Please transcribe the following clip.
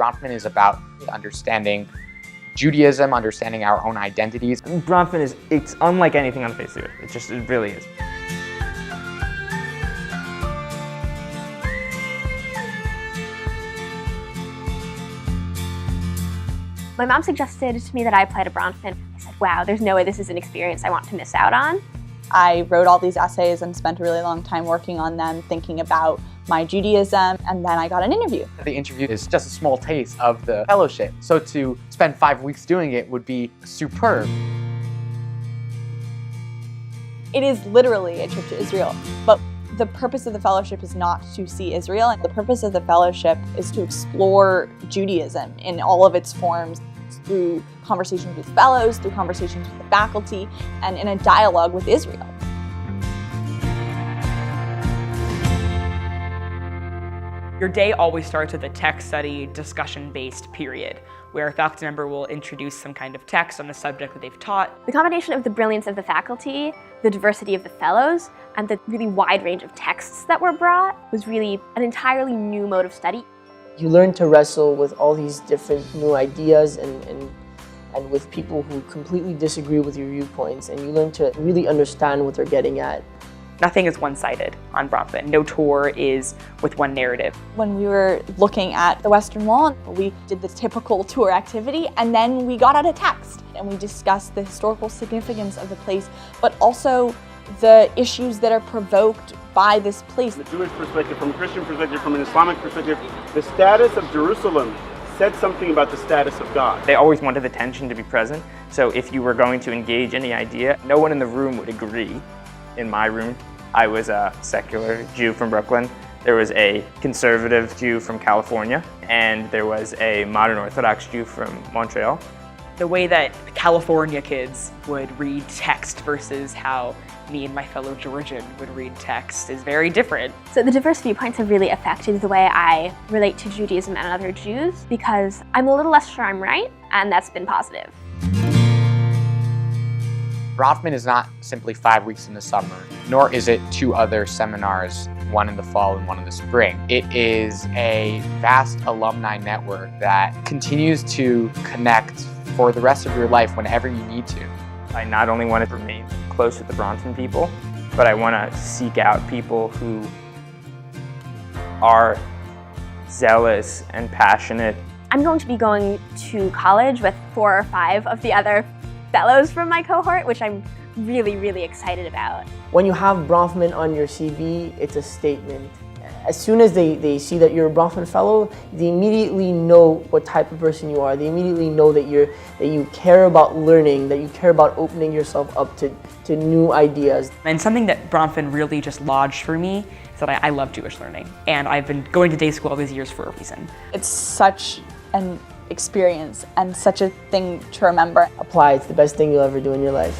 Bronfman is about understanding Judaism, understanding our own identities. Bronfman it's unlike anything on the face of the earth. It really is. My mom suggested to me that I apply to Bronfman. I said, wow, there's no way this is an experience I want to miss out on. I wrote all these essays and spent a really long time working on them, thinking about my Judaism, and then I got an interview. The interview is just a small taste of the fellowship, so to spend 5 weeks doing it would be superb. It is literally a trip to Israel, but the purpose of the fellowship is not to see Israel, and the purpose of the fellowship is to explore Judaism in all of its forms, through conversations with fellows, through conversations with the faculty, and in a dialogue with Israel. Your day always starts with a text study discussion-based period, where a faculty member will introduce some kind of text on the subject that they've taught. The combination of the brilliance of the faculty, the diversity of the fellows, and the really wide range of texts that were brought was really an entirely new mode of study. You learn to wrestle with all these different new ideas and with people who completely disagree with your viewpoints, and you learn to really understand what they're getting at. Nothing is one-sided on Bronfman. No tour is with one narrative. When we were looking at the Western Wall, we did the typical tour activity, and then we got out a text and we discussed the historical significance of the place, but also the issues that are provoked by this place. From a Jewish perspective, from a Christian perspective, from an Islamic perspective, the status of Jerusalem said something about the status of God. They always wanted the tension to be present, so if you were going to engage any idea, no one in the room would agree. In my room, I was a secular Jew from Brooklyn, there was a conservative Jew from California, and there was a modern Orthodox Jew from Montreal. The way that California kids would read text versus how me and my fellow Georgian would read text is very different. So the diverse viewpoints have really affected the way I relate to Judaism and other Jews, because I'm a little less sure I'm right, and that's been positive. Bronfman is not simply 5 weeks in the summer, nor is it 2 other seminars, one in the fall and one in the spring. It is a vast alumni network that continues to connect for the rest of your life whenever you need to. I not only want to remain close with the Bronfman people, but I want to seek out people who are zealous and passionate. I'm going to be going to college with 4 or 5 of the other fellows from my cohort, which I'm really, really excited about. When you have Bronfman on your CV, it's a statement. As soon as they see that you're a Bronfman Fellow, they immediately know what type of person you are. They immediately know that you care about learning, that you care about opening yourself up to new ideas. And something that Bronfman really just lodged for me is that I love Jewish learning. And I've been going to day school all these years for a reason. It's such an experience and such a thing to remember. Apply, it's the best thing you'll ever do in your life.